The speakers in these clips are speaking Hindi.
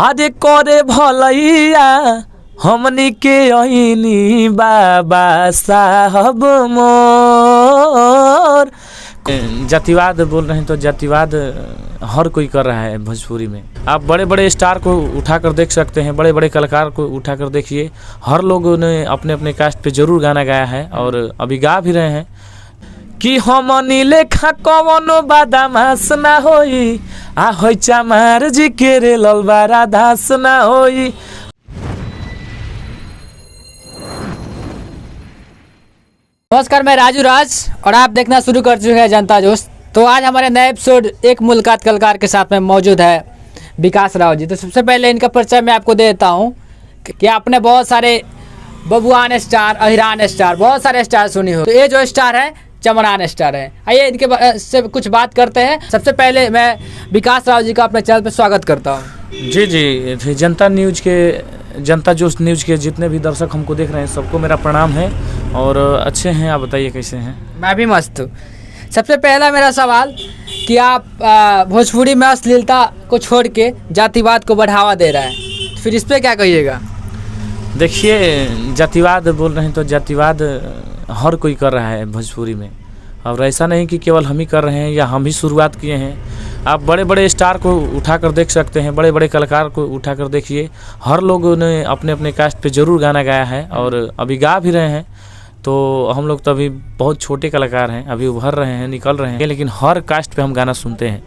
आदे करे भलैया हमनी के अहिनी बाबा साहब मोर। जातिवाद बोल रहे हैं तो जातिवाद हर कोई कर रहा है भोजपुरी में। आप बड़े बड़े स्टार को उठाकर देख सकते हैं, बड़े बड़े कलाकार को उठाकर देखिए, हर लोगों ने अपने अपने कास्ट पे जरूर गाना गाया है और अभी गा भी रहे हैं कि हमनी लेखा कवनो बदमाश ना होई, आ होई चमार जी के रे ललबारा दास ना होई। नमस्कार, मैं राजू राज और आप देखना शुरू कर चुके हैं जनता जोश। तो आज हमारे नए एपिसोड एक मुलाकात कलाकार के साथ में मौजूद है विकास राव जी। तो सबसे पहले इनका परिचय मैं आपको दे देता हूँ कि आपने बहुत सारे बबुआन स्टार, अहिरान स्टार, बहुत सारे स्टार सुनी हो। तो ये जो स्टार है चमरान स्टार है। आइए इनके से कुछ बात करते हैं। सबसे पहले मैं विकास राव जी का अपने चैनल पर स्वागत करता हूँ। जी, जनता जोश न्यूज़ के जितने भी दर्शक हमको देख रहे हैं सबको मेरा प्रणाम है और अच्छे हैं। आप बताइए कैसे हैं? मैं भी मस्त हूँ। सबसे पहला मेरा सवाल कि आप भोजपुरी में अश्लीलता को छोड़ के जातिवाद को बढ़ावा दे रहा है, फिर इस पर क्या कहिएगा? देखिए, जातिवाद बोल रहे हैं तो जातिवाद हर कोई कर रहा है भोजपुरी में, और ऐसा नहीं कि केवल हम ही कर रहे हैं या हम ही शुरुआत किए हैं। आप बड़े बड़े स्टार को उठाकर देख सकते हैं, बड़े बड़े कलाकार को उठाकर देखिए, हर लोगों ने अपने अपने कास्ट पे जरूर गाना गाया है और अभी गा भी रहे हैं। तो हम लोग तो अभी बहुत छोटे कलाकार हैं, अभी उभर रहे हैं, निकल रहे हैं, लेकिन हर कास्ट पे हम गाना सुनते हैं।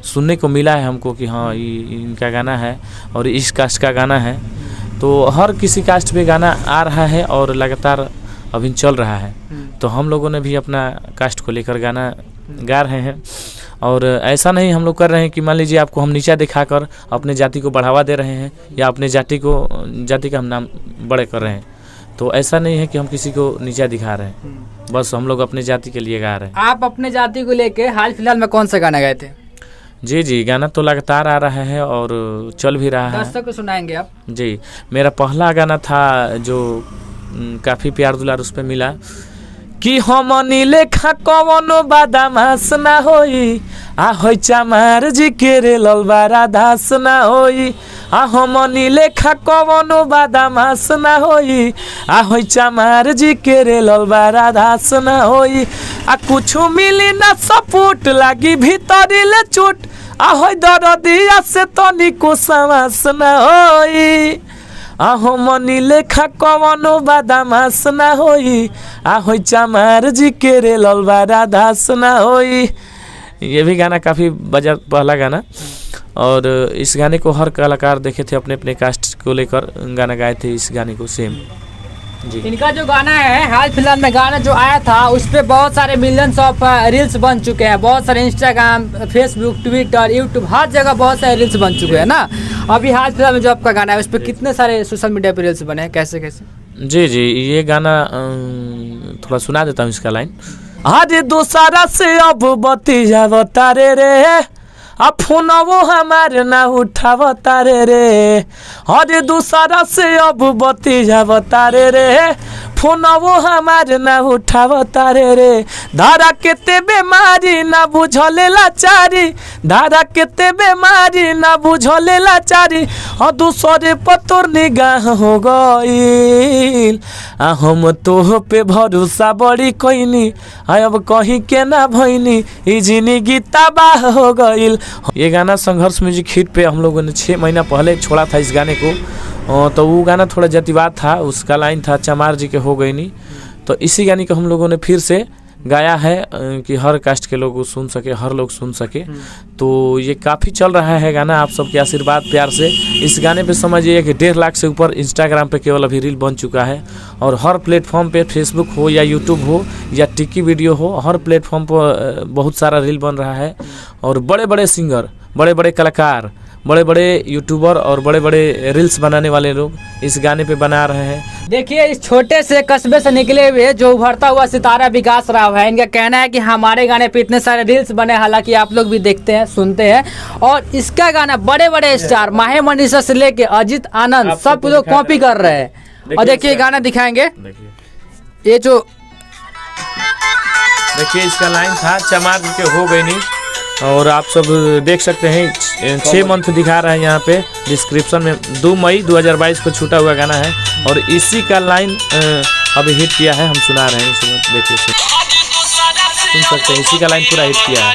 सुनने को मिला है हमको कि हाँ इनका गाना है और इस कास्ट का गाना है। तो हर किसी कास्ट पे गाना आ रहा है और लगातार अभी चल रहा है। तो हम लोगों ने भी अपना कास्ट को लेकर गाना गा रहे हैं। और ऐसा नहीं हम लोग कर रहे हैं कि मान लीजिए आपको हम नीचा दिखाकर अपने जाति को बढ़ावा दे रहे हैं या अपने जाति का हम नाम बड़े कर रहे हैं। तो ऐसा नहीं है कि हम किसी को नीचा दिखा रहे हैं, बस हम लोग अपने जाति के लिए गा रहे हैं। आप अपने जाति को लेके हाल फिलहाल में कौन सा गाना गाए थे? जी, गाना तो लगातार आ रहा है और चल भी रहा है। दर्शक को सुनाएंगे आप? जी, मेरा पहला गाना था जो काफ़ी प्यार दुलार उस पर मिला कि हमनी लेखा कवनो बदमाश ना होई, आ होई चमार जी के रे ललबारा दास ना होई। आ हमनी लेखा कवनो बदमाश ना होई, आ होई चमार जी के रे ललबारा दास ना होई। आ कुछो मिली ना सपोर्ट लागी भीतरी ले चोट, आ होई दरदिया से तनिको समास ना होई। आहो मनी लेखा कवनो बदमाश ना होई, आ होई चमार जी के रे ललबारा दास ना होई। ये भी गाना काफ़ी बजा पहला गाना, और इस गाने को हर कलाकार देखे थे, अपने अपने कास्ट को लेकर गाना गाए थे इस गाने को सेम। जी, इनका जो गाना है हाल फिलहाल में गाना जो आया था उस पर बहुत सारे मिलियंस ऑफ रील्स बन चुके हैं। बहुत सारे इंस्टाग्राम, फेसबुक, ट्विटर, यूट्यूब, हर जगह बहुत सारे रील्स बन चुके हैं ना। अभी हाल फिलहाल में जो आपका गाना है उस पर कितने सारे सोशल मीडिया पर रील्स बने हैं, कैसे कैसे? जी, ये गाना थोड़ा सुना देता हूँ इसका लाइन। आज दोसारा से अब बतियाव तारे रे, आ फोनवो हमारे ना उठाव तारे रे। अरे दूसरा से अब बतियाव तारे रे, फोनवो हमारे ना उठाव तारे रे। धारा केते बेमारी ना बुझले लाचारी, धारा केते बेमारी ना बुझले लाचारी। और दूसरे पतोर निगाह हो गईल, आ हम तो पे भरोसा बड़ी कोइनी, अब कहीं के ना भइनी, ई जिंदगी तबाह हो गईल। ये गाना संघर्ष म्यूजिक हिट पे हम लोगों ने 6 महीना पहले छोड़ा था इस गाने को। तो वो गाना थोड़ा जातिवाद था, उसका लाइन था चमार जी के हो गई नहीं। तो इसी गाने को हम लोगों ने फिर से गाया है कि हर कास्ट के लोग सुन सके, हर लोग सुन सके। तो ये काफ़ी चल रहा है गाना, आप सबके आशीर्वाद प्यार से। इस गाने पे समझिए कि 1.5 लाख से ऊपर इंस्टाग्राम पे केवल अभी रील बन चुका है, और हर प्लेटफॉर्म पे, फेसबुक हो या यूट्यूब हो या टिक्की वीडियो हो, हर प्लेटफॉर्म पर बहुत सारा रील बन रहा है। और बड़े बड़े सिंगर, बड़े बड़े कलाकार, बड़े बड़े यूट्यूबर और बड़े बड़े रील्स बनाने वाले लोग इस गाने पे बना रहे हैं। देखिए, इस छोटे से कस्बे से निकले हुए जो उभरता हुआ सितारा विकास राव है, इनका कहना है कि हमारे गाने पे इतने सारे रील्स बने, हालांकि आप लोग भी देखते हैं, सुनते हैं, और इसका गाना बड़े बड़े स्टार माहे मनीषा से लेके अजित आनंद सब लोग कॉपी कर रहे हैं। और देखिए गाना दिखाएंगे, ये जो देखिए इसका लाइन था चमार के हो गई नहीं, और आप सब देख सकते हैं 6 मंथ दिखा रहा है यहाँ पे डिस्क्रिप्शन में। 2 मई 2022 को छूटा हुआ गाना है और इसी का लाइन अभी हिट किया है, हम सुना रहे हैं इसमें, देखिए सुन सकते हैं, इसी का लाइन पूरा हिट किया है।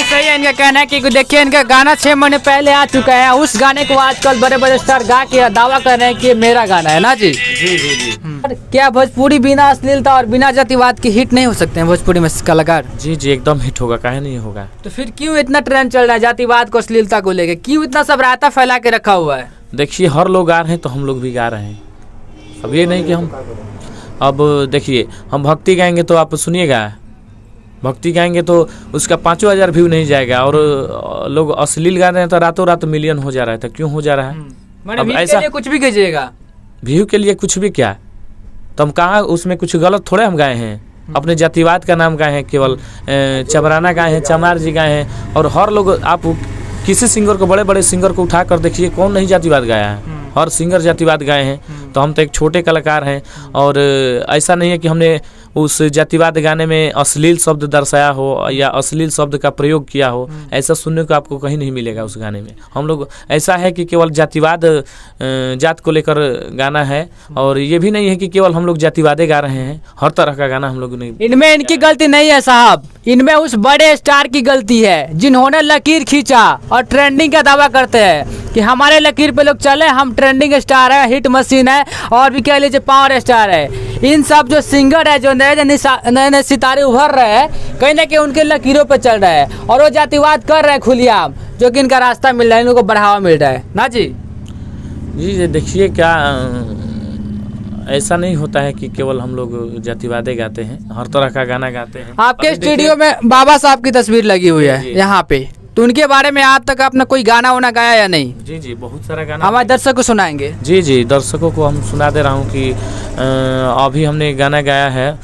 सही है इनका कहना है कि देखिए इनका गाना 6 महीने पहले आ चुका है, उस गाने को आजकल बड़े बड़े स्टार गा के दावा कर रहे हैं कि ये मेरा गाना है ना जी। जी जी जी क्या भोजपुरी बिना अश्लीलता और बिना जातिवाद के हिट नहीं हो सकते हैं भोजपुरी में कलाकार? जी जी एकदम हिट होगा, काहे नहीं होगा। तो फिर क्यों इतना ट्रेंड चल रहा है जातिवाद को, अश्लीलता को लेके, क्यों इतना सब रायता फैला के रखा हुआ है? देखिए हर लोग गा रहे हैं तो हम लोग भी गा रहे हैं। अब ये नहीं कि हम, अब देखिए हम भक्ति गाएंगे तो आप सुनिएगा, भक्ति गाएंगे तो उसका 5,000 व्यू नहीं जाएगा, और लोग अश्लील गा रहे हैं तो रातों रात मिलियन हो जा रहा है। तो क्यों हो जा रहा है? अब ऐसा कुछ भी कीजिएगा, व्यू के लिए कुछ भी क्या, तो हम कहाँ उसमें कुछ गलत थोड़े हम गाए हैं। अपने जातिवाद का नाम गाए हैं, केवल चमराना गाए हैं, चमार जी गाए हैं। और हर लोग, आप किसी सिंगर को, बड़े बड़े सिंगर को उठा कर देखिए, कौन नहीं जातिवाद गाया है? हर सिंगर जातिवाद गाए हैं। तो हम तो एक छोटे कलाकार हैं, और ऐसा नहीं है कि हमने उस जातिवाद गाने में अश्लील शब्द दर्शाया हो या अश्लील शब्द का प्रयोग किया हो, ऐसा सुनने को आपको कहीं नहीं मिलेगा उस गाने में। हम लोग ऐसा है कि केवल जातिवाद, जात को लेकर गाना है, और ये भी नहीं है कि केवल हम लोग जातिवादे गा रहे हैं, हर तरह का गाना हम लोग नहीं। इनमें इनकी गलती नहीं है साहब, इनमें उस बड़े स्टार की गलती है जिन्होंने लकीर खींचा और ट्रेंडिंग का दावा करते हैं कि हमारे लकीर पे लोग चले, हम ट्रेंडिंग स्टार है, हिट मशीन है, और भी कह लीजिए पावर स्टार है। इन सब जो सिंगर है, जो नए नए सितारे उभर रहे हैं, कहीं ना कहीं उनके लकीरों पे चल रहा है, और वो जातिवाद कर रहे हैं खुलेआम, जो कि इनका रास्ता मिल रहा है, इनको बढ़ावा मिल रहा है ना जी। जी देखिए, क्या ऐसा नहीं होता है कि केवल हम लोग जातिवादे गाते हैं, हर तरह का गाना गाते हैं। आपके स्टूडियो में बाबा साहब की तस्वीर लगी हुई है यहाँ पे, तो उनके बारे में आज तक आपने कोई गाना वाना गाया या नहीं? जी जी बहुत सारा गाना हमारे दर्शक को सुनाएंगे। जी जी दर्शकों को हम सुना दे रहा हूँ कि अभी हमने गाना गाया है,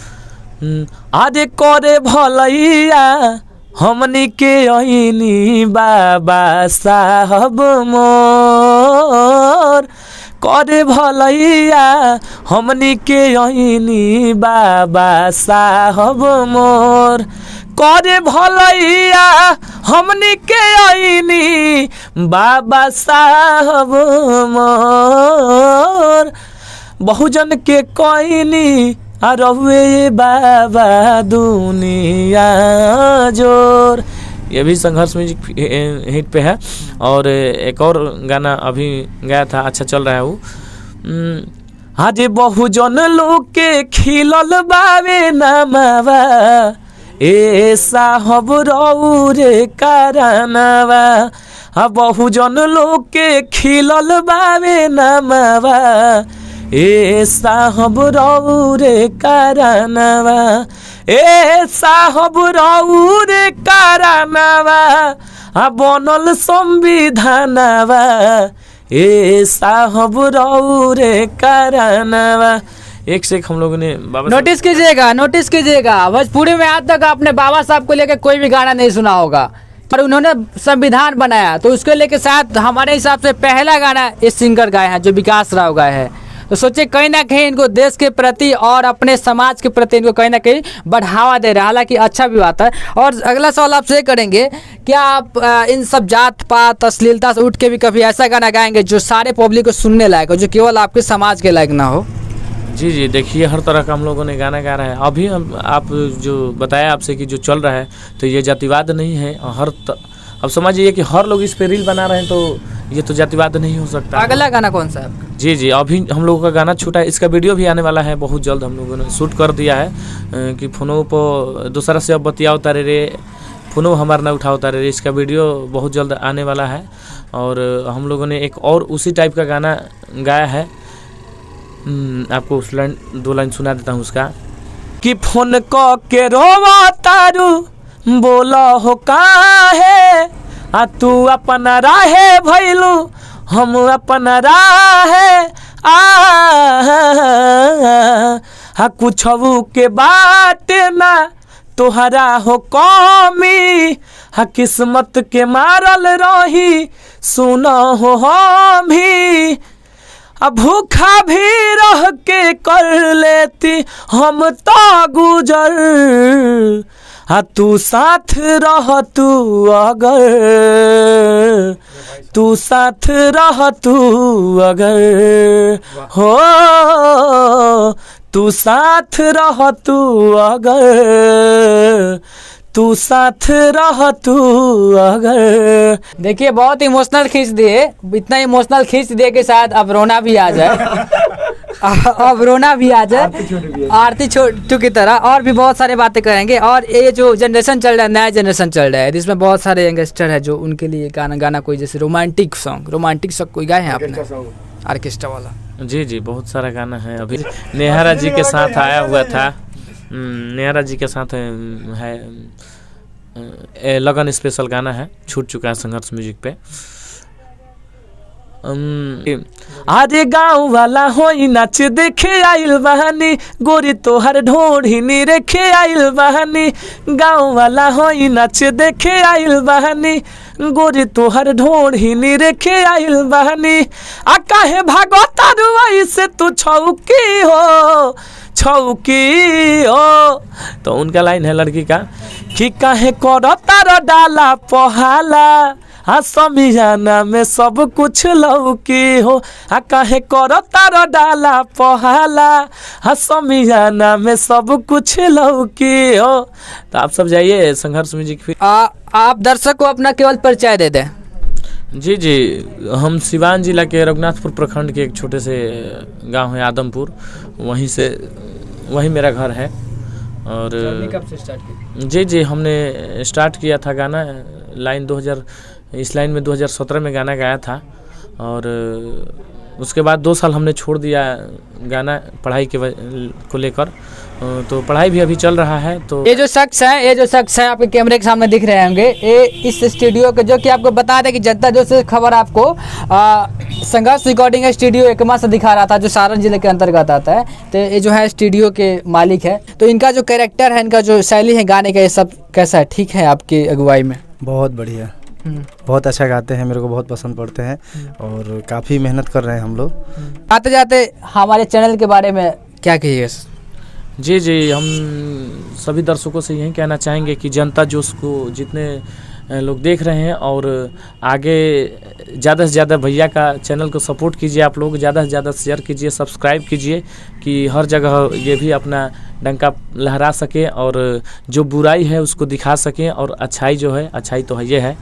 आदे करे भलैया हमनी के अइनी बाबा साहब मोर, करे भलैया हमनी के अइनी बाबा साहब मोर, करे भलैया हमनी के अइनी बाबा साहब मोर, बहुजन के कोइनी अरहुए बाबा दुनिया जोर। ये भी संघर्ष म्यूजिक हिट पे है। और एक और गाना अभी गाया था, अच्छा चल रहा है वो, आज बहुजन लोग के खिलल बावे नामावा, ए साहब रऊ रे कारनावा, बहुजन लोग के खिलल बावे नामावा, ए साहब रऊ रे कारनावा, ए साहब रऊ रे कारनावा, बनल संविधानवा, ए साहब रऊ रे कारनावा। एक से एक हम लोगों ने बाबा नोटिस कीजिएगा, नोटिस कीजिएगा, भोजपुरी में आज तक आपने बाबा साहब को लेकर कोई भी गाना नहीं सुना होगा, पर उन्होंने संविधान बनाया, तो उसके लेके साथ हमारे हिसाब से पहला गाना इस सिंगर गाए हैं जो विकास राव गाए हैं। तो सोचिए कहीं ना कहीं इनको देश के प्रति और अपने समाज के प्रति इनको कहीं ना कहीं बढ़ावा दे रहा है, हालांकि अच्छा भी बात है। और अगला सवाल आपसे ये करेंगे, क्या आप इन सब जात पात अश्लीलता से उठ के भी कभी ऐसा गाना गाएंगे जो सारे पब्लिक को सुनने लायक हो, जो केवल आपके समाज के लायक ना हो? जी जी देखिए, हर तरह का हम लोगों ने गाना गा रहा है। अभी हम आप जो बताया आपसे कि जो चल रहा है, तो ये जातिवाद नहीं है। अब समझिए कि हर लोग इस पे रील बना रहे हैं, तो ये तो जातिवाद नहीं हो सकता। अगला गाना कौन सा है? जी जी अभी हम लोगों का गाना छूटा है, इसका वीडियो भी आने वाला है बहुत जल्द। हम लोगों ने शूट कर दिया है कि फोनों पर दूसरा से अब बतियाओ तारे रे, फोनों हमारा ना उठाओ तारे रे, इसका वीडियो बहुत जल्द आने वाला है। और हम लोगों ने एक और उसी टाइप का गाना गाया है, आपको उस लाइन 2 लाइन सुना देता हूँ उसका, कि फोन क के रोवा तारू बोला हो काहे, आ तू अपना राहे भैलू हम अपना राहे, आ कुछऊ के बात ना तोहरा हो कमी, हा किस्मत के मारल रही सुनो हो हम ही, अब भूखा भी रह के कर लेती हम तो गुजर, तू साथ रह तू अगर, तू साथ रह तू अगर, हो तू साथ रह तू अगर, तू साथ रह तू अगर। देखिए बहुत इमोशनल खींच दिए, इतना इमोशनल खींच दिए कि शायद अब रोना भी आ जाए। अब रोना भी आ जाए आरती छोटू की तरह। और भी बहुत सारे बातें करेंगे। और ये जो जनरेशन चल रहा है, नया जनरेशन चल रहा है, जिसमें बहुत सारे यंगस्टर है जो उनके लिए गाना कोई जैसे रोमांटिक सॉन्ग कोई गाए हैं आपने? ऑर्केस्ट्रा वाला। जी जी, बहुत सारा गाना है। अभी नेहारा जी के साथ आया हुआ था, नेहारा जी के साथ है लगन स्पेशल गाना है, छूट चुका है संघर्ष म्यूजिक पे। अरे गाँव वाला होई नाच देखे आइल बहानी, गोरी तोहर ढोढ़ी नी रेखे आइल बहानी, गाँव वाला होई नाच देखे आइल बहानी, गोरी तोहर ढोढ़ी नी रेखे आइल बहानी, आ काहे भागता रुआई से तू छौकी हो, छौकी हो। तो उनका लाइन है लड़की का कि काहे करता रो डाला पहाला, समियाना में सब कुछ लौकी हो, काहे करता रो डाला पहाला, समियाना में सब कुछ लौकी हो। तो आप सब जाइए संघर्ष म्यूजिक। फिर आप दर्शक को अपना केवल परिचय दे दें। जी जी, हम सिवान जिला के रघुनाथपुर प्रखंड के एक छोटे से गांव है आदमपुर, वहीं मेरा घर है। और कब से स्टार्ट किया? जी जी, हमने स्टार्ट किया था गाना लाइन 2000, इस लाइन में 2017 में गाना गाया था। और उसके बाद 2 साल हमने छोड़ दिया गाना पढ़ाई को लेकर, तो पढ़ाई भी अभी चल रहा है। तो ये जो शख्स है आपके कैमरे के सामने दिख रहे होंगे, ये इस स्टूडियो के, जो कि आपको बता दें कि जनता जो से खबर आपको संघर्ष रिकॉर्डिंग स्टूडियो एकमा से दिखा रहा था, जो सारण जिले के अंतर्गत आता है। तो ये जो है स्टूडियो के मालिक है। तो इनका जो कैरेक्टर है, इनका जो शैली है गाने का, ये सब कैसा है? ठीक है आपकी अगुवाई में? बहुत बढ़िया, बहुत अच्छा गाते हैं, मेरे को बहुत पसंद पड़ते हैं और काफ़ी मेहनत कर रहे हैं हम लोग। आते जाते हमारे चैनल के बारे में क्या कहिएगा? जी जी, हम सभी दर्शकों से यही कहना चाहेंगे कि जनता जोश को जितने लोग देख रहे हैं, और आगे ज़्यादा से ज़्यादा भैया का चैनल को सपोर्ट कीजिए, आप लोग ज़्यादा से ज़्यादा शेयर कीजिए, सब्सक्राइब कीजिए, कि हर जगह ये भी अपना डंका लहरा सके और जो बुराई है उसको दिखा सकें, और अच्छाई जो है, अच्छाई तो है ये है।